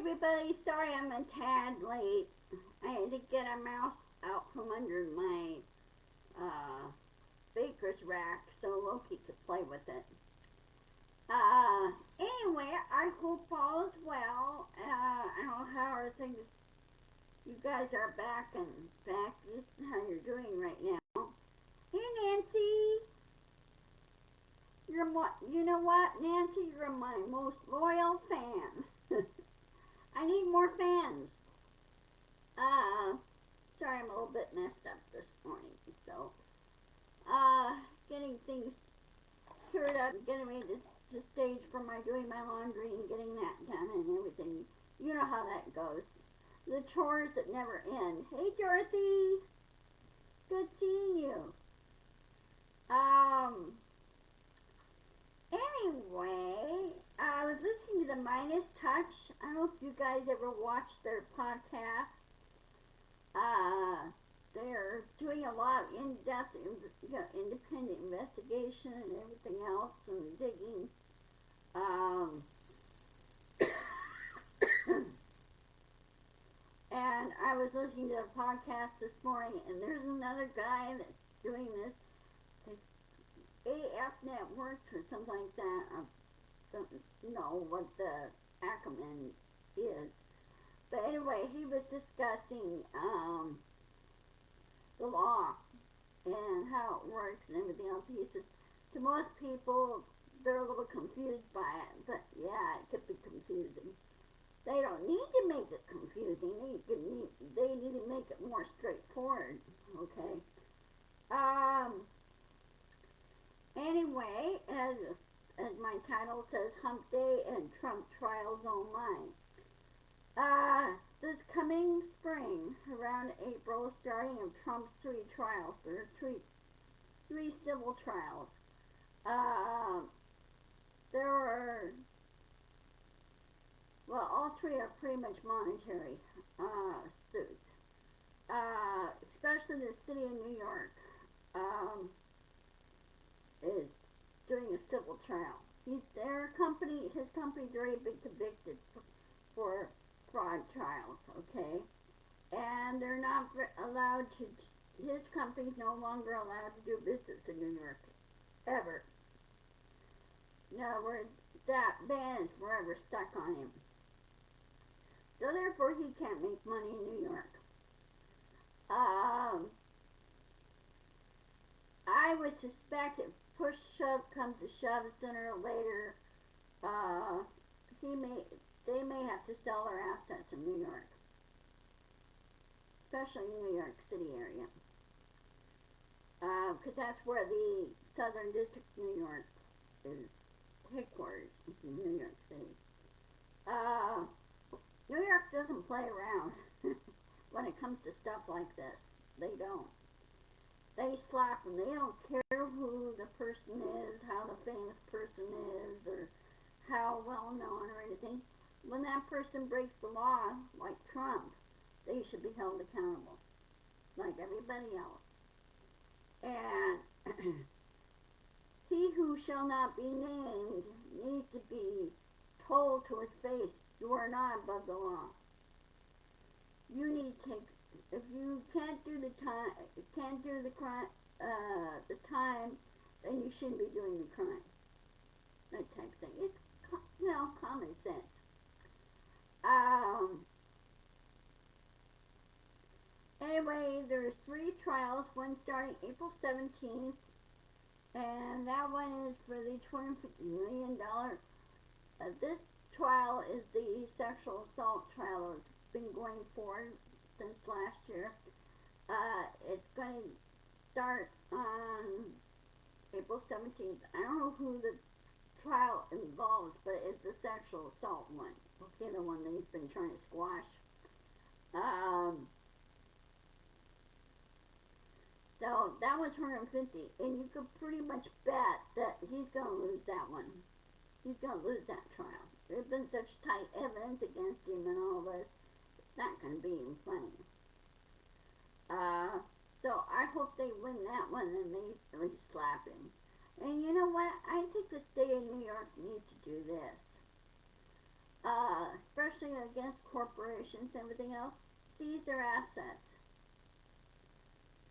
everybody. Sorry I'm a tad late. I had to get a mouse out from under my uh, baker's rack so Loki could play with it. Anyway, I hope all is well. I don't know how are things. You guys are back and back. This is how you're doing right now. Hey, Nancy. You know what, Nancy? You're my most loyal fan. I need more fans. Uh, Sorry I'm a little bit messed up this morning. So, getting things cured up, getting ready to stage for my doing my laundry and getting that done and everything. You know how that goes. The chores that never end. Hey, Dorothy. Good seeing you. Anyway, I was listening to the Minus Touch. I don't know if you guys ever watched their podcast. They're doing a lot of in-depth, independent investigation and everything else, and digging. And I was listening to a podcast this morning, and there's another guy that's doing this. AF Networks or something like that. I don't know what the acronym is. But anyway, he was discussing the law and how it works and everything else. He says, to most people, they're a little confused by it. But yeah, it could be confusing. They don't need to make it confusing. They need to make it more straightforward. Okay. Anyway, as my title says, Hump Day and Trump Trials Online. This coming spring, around April, starting of Trump's three trials. There are three civil trials. There are, well, all three are pretty much monetary suits. Especially the city of New York is doing a civil trial. His company's already been convicted for fraud trials, okay? And they're not allowed to, his company's no longer allowed to do business in New York, ever. In other words, that ban is forever stuck on him. So therefore, he can't make money in New York. I would suspect if push shove comes to shove, sooner or later, they may have to sell their assets in New York, especially in New York City area, because that's where the Southern District of New York is headquarters, in New York City. New York doesn't play around when it comes to stuff like this. They don't. They slap them. They don't care who the person is, how the famous person is, or how well known or anything. When that person breaks the law, like Trump, they should be held accountable, like everybody else. And he who shall not be named needs to be told to his face, you are not above the law. You need to take, if you can't do the time, then you shouldn't be doing the crime. That type of thing. It's, common sense. Anyway, there's three trials, one starting April 17th, and that one is for the $250 million. This trial is the sexual assault trial that's been going forward since last year. It's going to start on April 17th. I don't know who the trial involves, but it's the sexual assault one. Okay, the one that he's been trying to squash. So that was 150, and you could pretty much bet that he's going to lose that one. He's going to lose that trial. There's been such tight evidence against him and all this. It's not going to be even funny. So I hope they win that one and they really slap him. And you know what? I think the state of New York needs to do this. especially against corporations and everything else, seize their assets,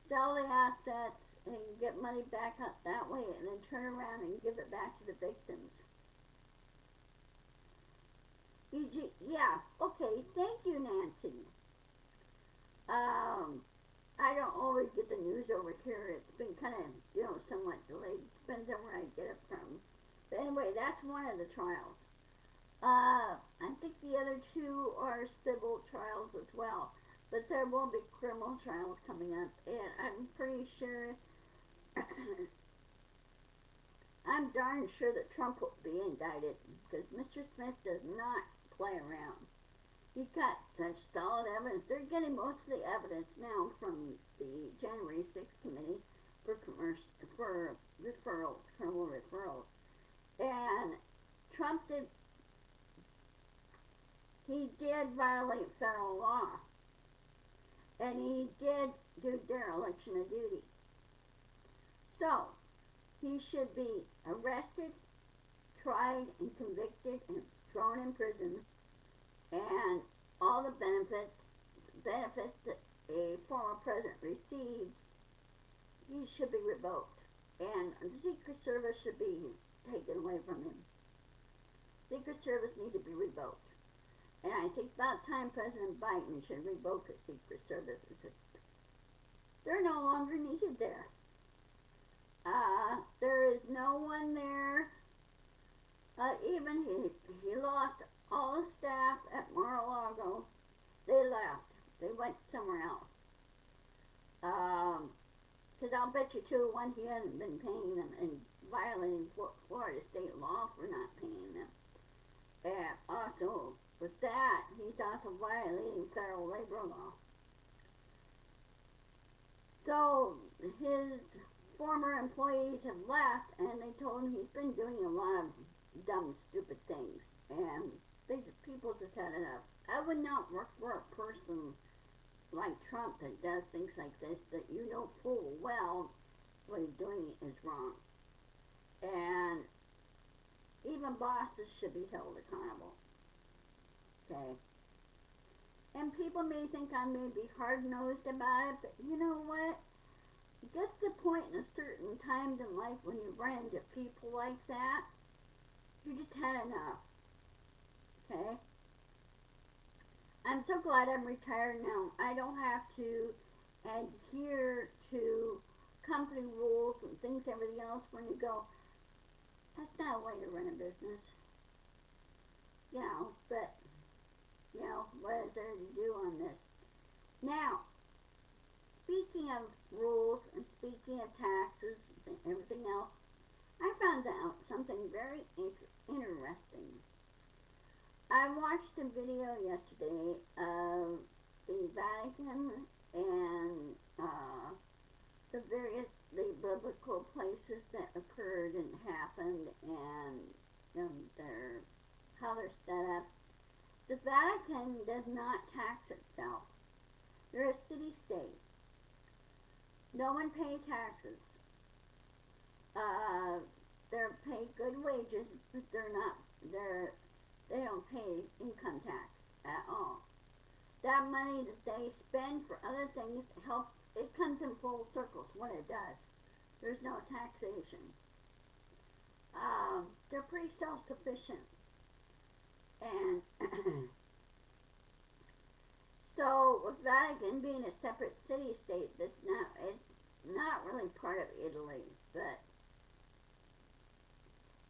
sell the assets, and get money back up that way, and then turn around and give it back to the victims. Yeah, okay, thank you, Nancy. I don't always get the news over here. It's been kind of, somewhat delayed. Depends on where I get it from. But anyway, that's one of the trials. I think the other two are civil trials as well. But there will be criminal trials coming up. And I'm pretty sure, I'm darn sure that Trump will be indicted. Because Mr. Smith does not play around. He got such solid evidence. They're getting most of the evidence now from the January 6th committee for referrals, criminal referrals. And Trump he did violate federal law. And he did do dereliction of duty. So, he should be arrested, tried, and convicted, and thrown in prison. And all the benefits that a former president received, he should be revoked. And the Secret Service should be taken away from him. Secret Service need to be revoked. And I think about time President Biden should revoke his Secret Service. They're no longer needed there. There is no one there. Even he lost all the staff at Mar-a-Lago. They left. They went somewhere else. Because I'll bet you 2-1 he hasn't been paying them and violating Florida state law for not paying them. And also, with that, he's also violating federal labor law. So, his former employees have left, and they told him he's been doing a lot of dumb, stupid things. And people just had enough. I would not work for a person like Trump that does things like this that you know full well what he's doing is wrong. And even bosses should be held accountable. Okay? And people may think I may be hard-nosed about it, but you know what? It gets to the point in a certain times in life when you run into people like that, you just had enough. Okay? I'm so glad I'm retired now. I don't have to adhere to company rules and things, everything else when you go, that's not a way to run a business. But, what is there to do on this? Now, speaking of rules and speaking of taxes and everything else, I found out something very interesting. I watched a video yesterday of the Vatican and the biblical places that occurred and happened and how they're set up. The Vatican does not tax itself. They're a city-state. No one pays taxes. They're paid good wages, but they don't pay income tax at all. That money that they spend for other things it comes in full circles when it does. There's no taxation. They're pretty self-sufficient. And so with Vatican being a separate city-state, it's not really part of Italy, but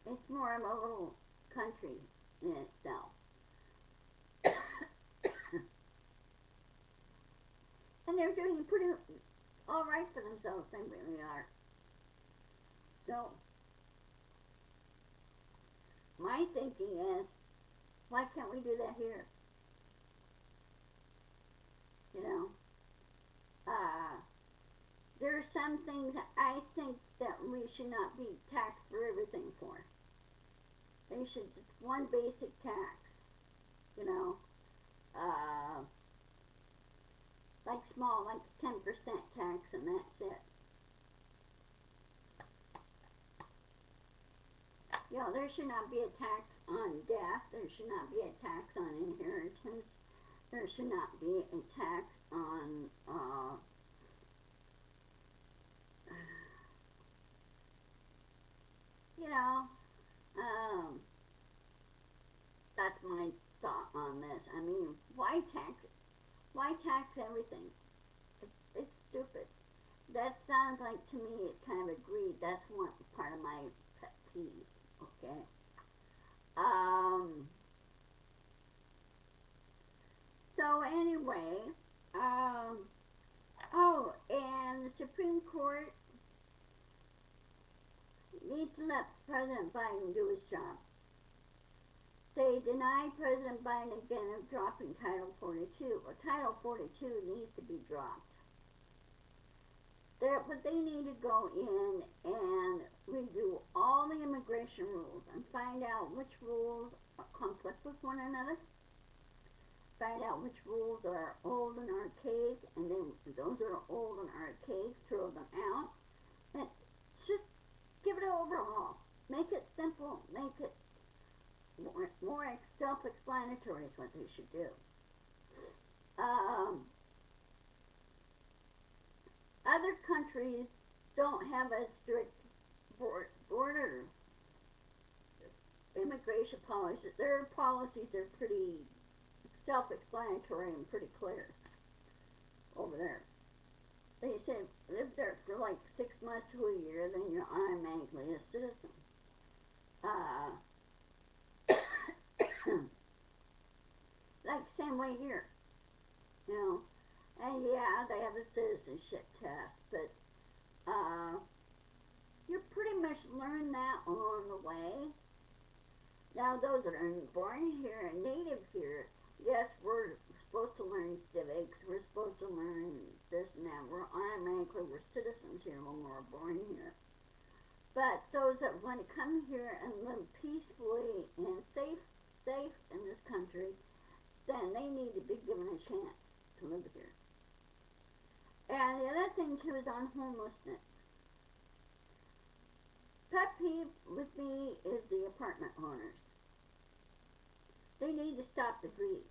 it's more of a little country in itself. And they're doing pretty alright for themselves, they really are. So, my thinking is, why can't we do that here? There are some things that I think that we should not be taxed for everything for. They should just one basic tax, like small, like 10% tax, and that's it. there should not be a tax on death. There should not be a tax on inheritance. There should not be a tax on, you know, um, that's my thought on this. I mean, why tax it? Why tax everything? It's stupid. That sounds like, to me, it kind of agreed. That's one part of my pet peeve, okay? So anyway, oh, and the Supreme Court needs to let President Biden do his job. They denied President Biden again of dropping Title 42. Well, Title 42 needs to be dropped. But they need to go in and redo all the immigration rules and find out which rules conflict with one another. Find out which rules are old and archaic, and then those that are old and archaic, throw them out. And just give it an overhaul. Make it simple. Make it more self-explanatory is what they should do. Other countries don't have a strict border immigration policies. Their policies are pretty self-explanatory and pretty clear over there. They say live there for like 6 months to a year, then you're automatically a citizen. Like same way here, you know. And yeah, they have a citizenship test, but you pretty much learn that along the way. Now, those that are born here and native here, yes, we're supposed to learn civics, we're supposed to learn this and that. We're citizens here when we're born here. But those that want to come here and live peacefully and safe in this country, then they need to be given a chance to live here. And the other thing too is on homelessness. Pet peeve with me is the apartment owners. They need to stop the greed.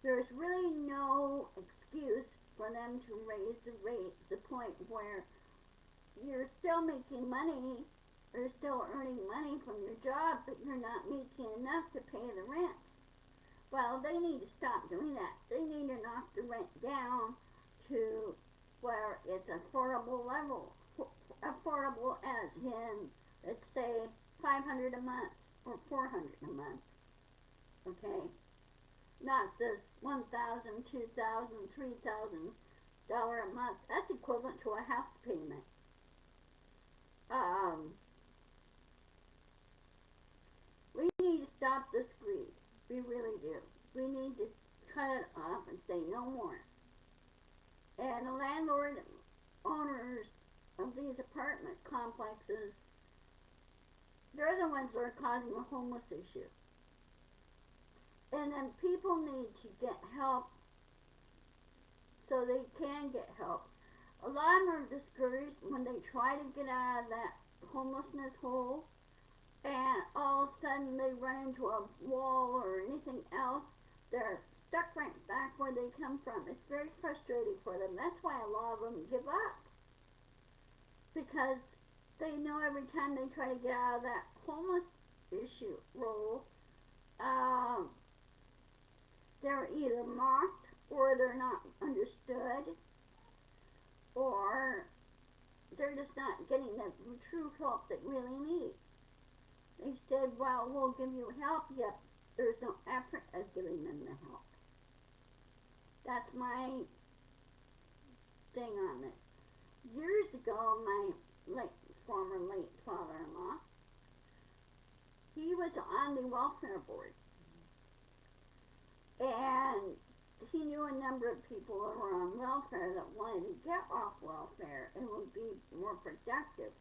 There's really no excuse for them to raise the rate to the point where you're still making money, you're still earning money from your job, but you're not making enough to pay the rent. Well, they need to stop doing that. They need to knock the rent down to where it's affordable level. Affordable as in, let's say, $500 a month or $400 a month. Okay? Not this $1,000, $2,000, $3,000 a month. That's equivalent to a house payment. We need to stop this greed. We really do. We need to cut it off and say no more. And the landlord owners of these apartment complexes, they're the ones that are causing the homeless issue. And then people need to get help so they can get help. A lot of them are discouraged when they try to get out of that homelessness hole, and all of a sudden they run into a wall or anything else. They're stuck right back where they come from. It's very frustrating for them. That's why a lot of them give up. Because they know every time they try to get out of that homeless issue role, they're either mocked or they're not understood, or they're just not getting the true help they really need. They said, well, we'll give you help, yet there's no effort of giving them the help. That's my thing on this. Years ago, my former late father-in-law, he was on the welfare board. And he knew a number of people that were on welfare that wanted to get off welfare and would be more productive.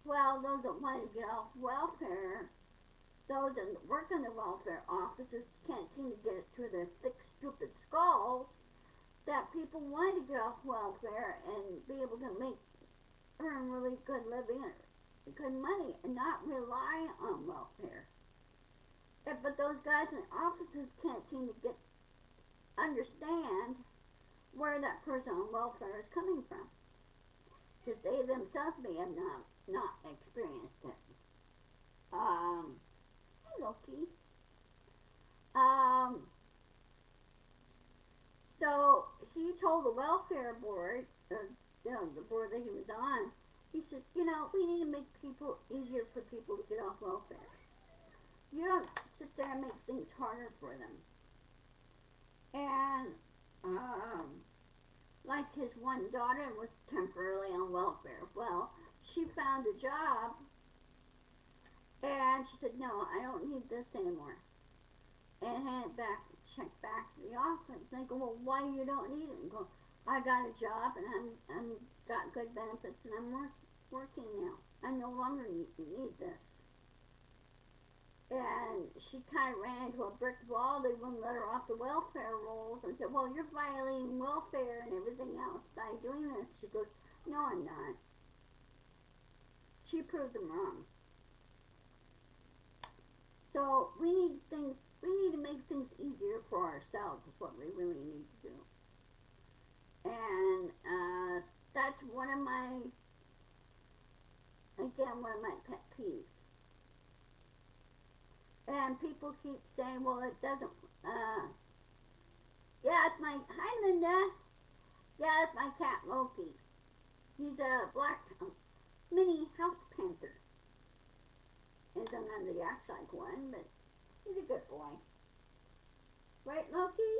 Well, those that wanted to get off welfare, those that work in the welfare offices can't seem to get it through their thick, stupid skulls that people want to get off welfare and be able to earn really good living, good money and not rely on welfare. But those guys in offices can't seem to understand where that person on welfare is coming from, because they themselves may have not experienced it. Hey Loki. Um, so he told the welfare board, the board that he was on, he said, we need to make people easier for people to get off welfare. You don't sit there and make things harder for them. And, like his one daughter was temporarily on welfare. Well, she found a job, and she said, no, I don't need this anymore. And handed back, check back to the office. They go, well, why you don't need it? And go, I got a job, and I'm got good benefits, and I'm working now. I no longer need this. And she kind of ran into a brick wall. They wouldn't let her off the welfare rolls and said, well, you're violating welfare and everything else by doing this. She goes, no, I'm not. She proved them wrong. So we need to make things easier for ourselves is what we really need to do. And that's one of my pet peeves. And people keep saying, well, it doesn't, hi Linda. Yeah, it's my cat Loki. He's a black mini house panther. And sometimes he acts like one, but he's a good boy. Right, Loki?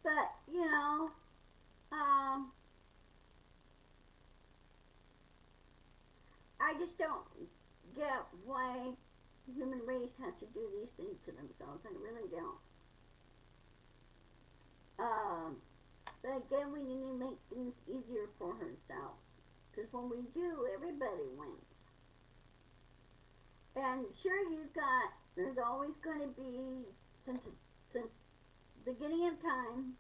But, I just don't get why the human race has to do these things to themselves. I really don't. But again, we need to make things easier for ourselves. Because when we do, everybody wins. And sure, there's always going to be, since the beginning of time,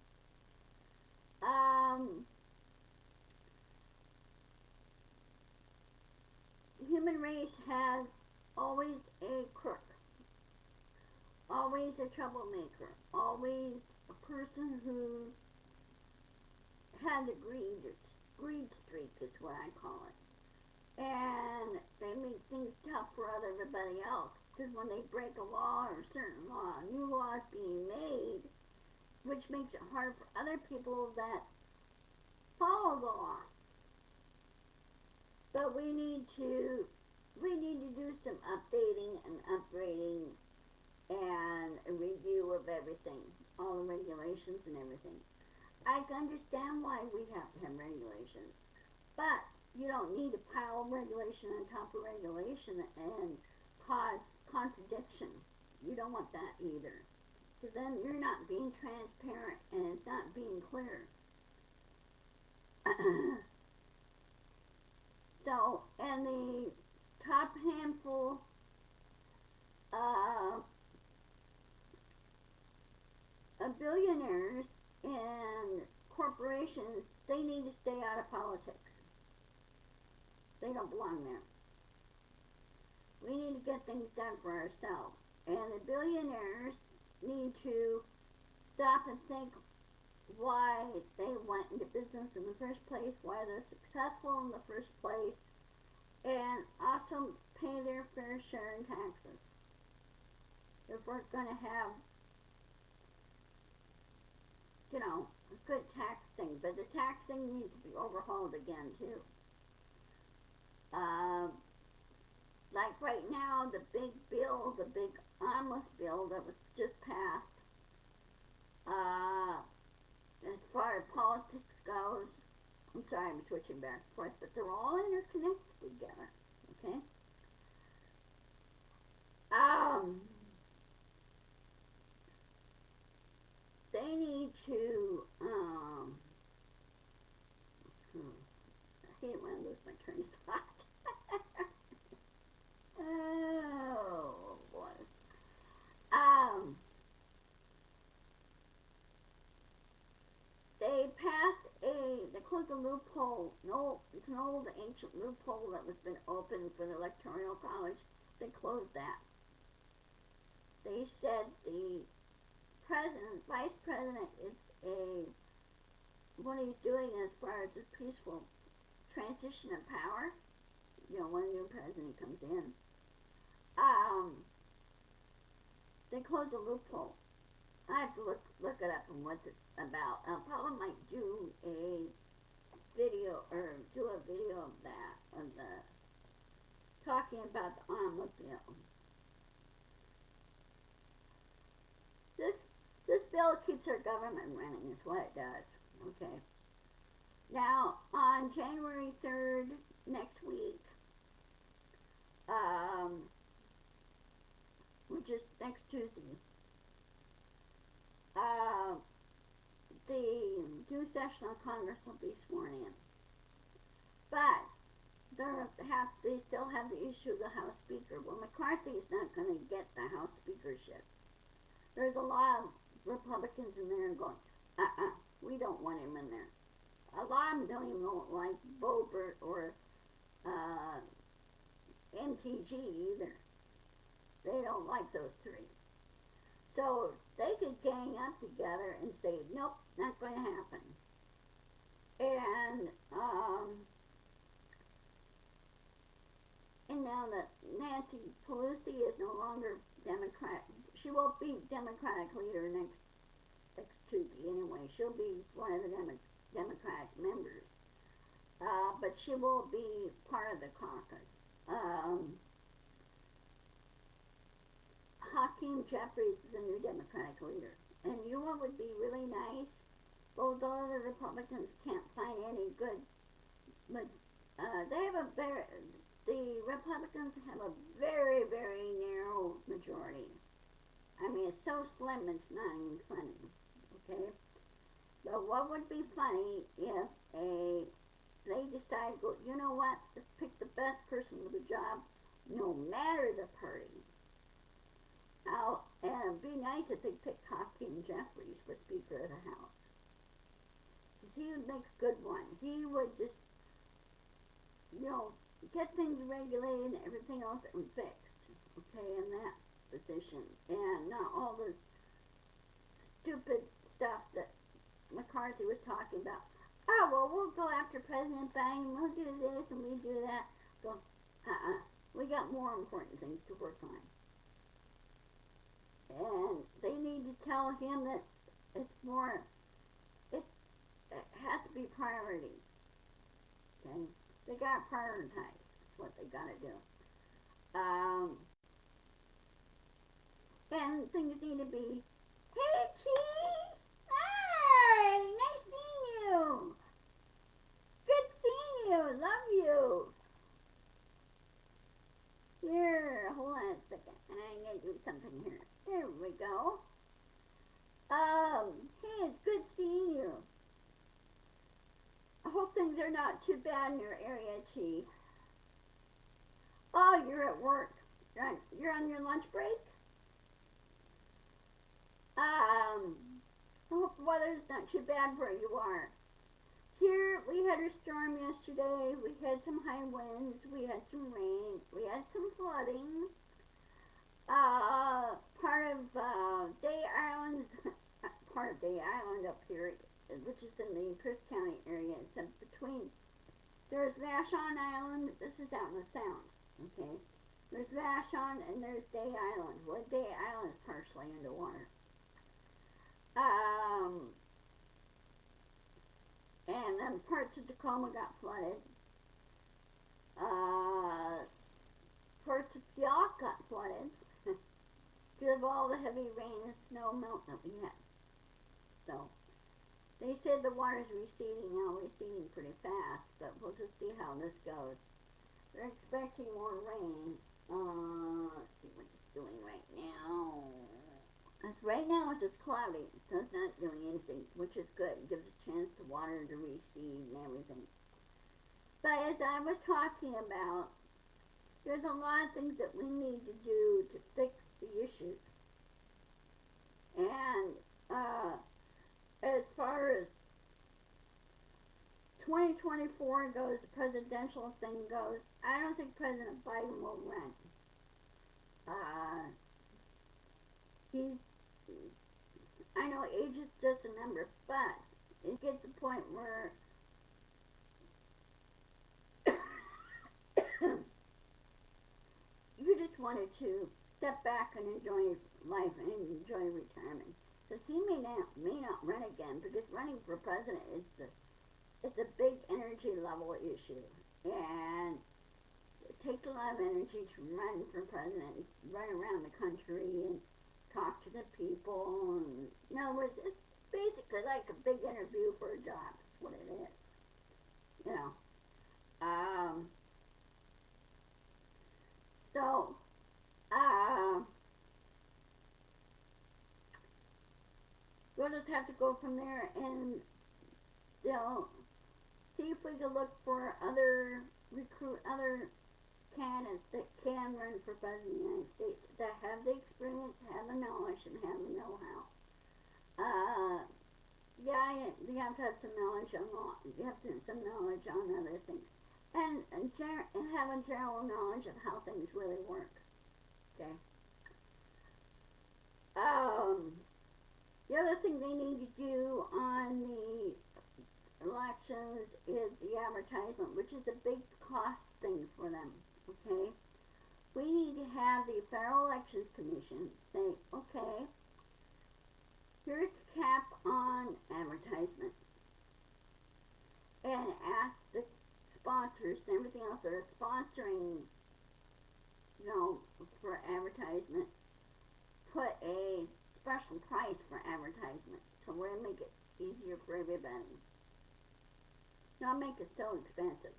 the human race has always a crook, always a troublemaker, always a person who had a greed streak is what I call it. And they make things tough for everybody else, because when they break a law or a certain law, a new law is being made, which makes it hard for other people that follow the law. But we need to do some updating and upgrading and a review of everything, all the regulations and everything. I can understand why we have to have regulations, but you don't need to pile regulation on top of regulation and cause contradiction. You don't want that either, because then you're not being transparent and it's not being clear. So, and the top handful of billionaires and corporations, they need to stay out of politics. They don't belong there. We need to get things done for ourselves. And the billionaires need to stop and think why they went into business in the first place, why they're successful in the first place, and also pay their fair share in taxes. If we're going to have, a good tax thing, but the tax thing needs to be overhauled again too. Like right now, the big omnibus bill that was just passed, as far as politics goes, I'm sorry, I'm switching back and forth, but they're all interconnected together, okay? They need to, I hate it when I lose my train of thought. Oh, boy. They closed a loophole. It's an old ancient loophole that was been open for the electoral college. They closed that. They said the vice president, what he's doing as far as the peaceful transition of power. When a new president comes in, they closed a loophole. I have to look it up and what's it about. I'll probably might do a video of that, talking about the automobile. This bill keeps our government running, is what it does. Okay. Now, on January 3rd, next week, which is next Tuesday, the new session of Congress will be sworn in. But they still have the issue of the House Speaker. Well, McCarthy is not going to get the House Speakership. There's a lot of Republicans in there going, we don't want him in there. A lot of them don't even like Boebert or MTG either. They don't like those three. So they could gang up together and say, nope, not going to happen. And now that Nancy Pelosi is no longer Democrat, she won't be Democratic leader next Tuesday anyway. She'll be one of the Democratic members. But she will be part of the caucus. Hakeem Jeffries is the new Democratic leader. And you know what would be really nice? Both other Republicans can't find any good, but the Republicans have a very, very narrow majority. I mean, it's so slim it's not even funny, okay? But what would be funny if they decide, you know what, let's pick the best person for the job, no matter the party. And it'd be nice if they picked Hakeem Jeffries for Speaker of the House. Because he would make a good one. He would just, get things regulated and everything else and fixed, okay, in that position. And not all the stupid stuff that McCarthy was talking about. Oh, well, we'll go after President Biden, we'll do this and we do that. Go, we got more important things to work on. And they need to tell him that it has to be priority. Okay? They got to prioritize. That's what they got to do. And things need to be, hey, T! Hi! Nice seeing you! Good seeing you! Love you! Here, hold on a second. I'm going to do something here. There we go. Hey, it's good seeing you. I hope things are not too bad in your area, T. Oh, you're at work. You're on your lunch break? I hope the weather's not too bad where you are. Here, we had a storm yesterday. We had some high winds. We had some rain. We had some flooding. Part of Day Island up here, which is in the Pierce County area. It's in between. There's Vashon Island. This is out in the Sound. Okay. There's Vashon and there's Day Island. Well, Day Island is partially underwater. And then parts of Tacoma got flooded. Parts of Puyallup got flooded because of all the heavy rain and snow melt that we had. So, they said the water's receding pretty fast, but we'll just see how this goes. They're expecting more rain. Let's see what it's doing right now. Right now it's just cloudy. It's not doing anything, which is good. It gives a chance for water to recede and everything. But as I was talking about, there's a lot of things that we need to do to fix the issues. And as far as 2024 goes, the presidential thing goes, I don't think President Biden will run. He's, I know age is just a number, but it gets to the point where you just wanted to step back and enjoy life and enjoy retirement. Because he may not run again, because running for president it's a big energy level issue, and it takes a lot of energy to run for president, run around the country and talk to the people. And in other words, it's basically like a big interview for a job. That's what it is. You know. So, we'll just have to go from there, and they'll see if we can look for other candidates that can run for president of the United States, that have the experience, have the knowledge, and have the know-how. Yeah, you have to have some knowledge on law. You have to have some knowledge on other things, and have a general knowledge of how things really work. Okay. The other thing they need to do on the elections is the advertisement, which is a big cost thing for them. Okay. We need to have the Federal Elections Commission say, okay, here's the cap on advertisement, and ask the sponsors and everything else that are sponsoring, for advertisement, put a special price for advertisement, so we're going to make it easier for everybody. Not make it so expensive.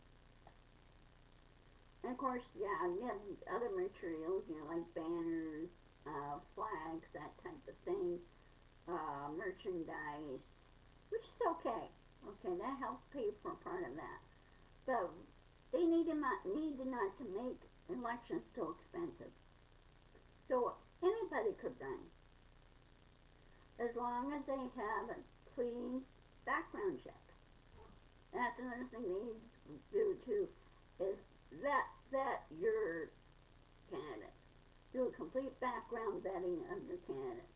And of course, yeah, you have other materials, like banners, flags, that type of thing, merchandise, which is okay. Okay, that helps pay for part of that. But they need to not to make elections so expensive. So anybody could run, as long as they have a clean background check. That's another thing they need to do too, is vet your candidate. Do a complete background vetting of your candidate,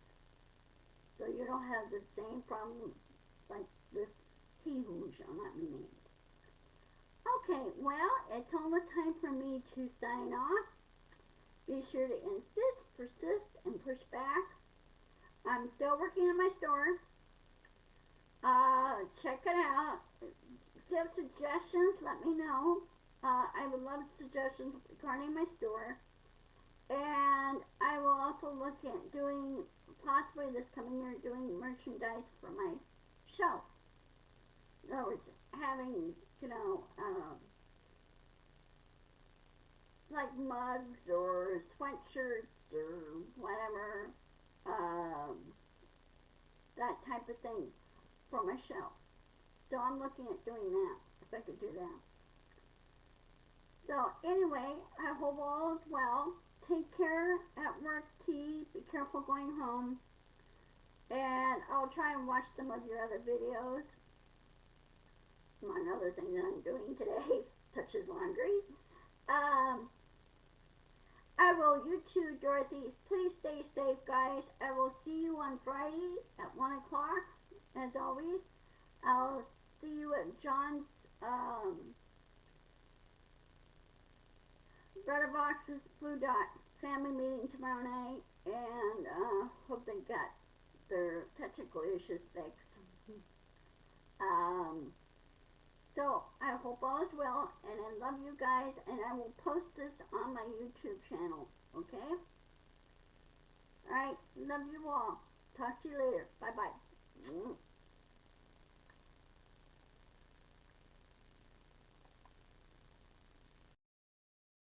so you don't have the same problem like this he who shall not be named. Okay, well, it's almost time for me to sign off. Be sure to insist, persist, and push back. I'm still working on my store. Check it out. If you have suggestions, let me know. I would love suggestions regarding my store. And I will also look at doing, possibly this coming year, doing merchandise for my shelf. In other words, having, like mugs or sweatshirts or whatever, that type of thing for my shelf. So I'm looking at doing that, if I could do that. So anyway, I hope all is well. Take care at work, T. Be careful going home. And I'll try and watch some of your other videos. Among other things that I'm doing today, such as laundry. I will, you too, Dorothy. Please stay safe, guys. I will see you on Friday at 1 o'clock, as always. I'll see you at John's, Brother Box's Blue Dot family meeting tomorrow night, and hope they got their technical issues fixed. So I hope all is well, and I love you guys, and I will post this on my YouTube channel, okay? Alright, love you all. Talk to you later. Bye-bye.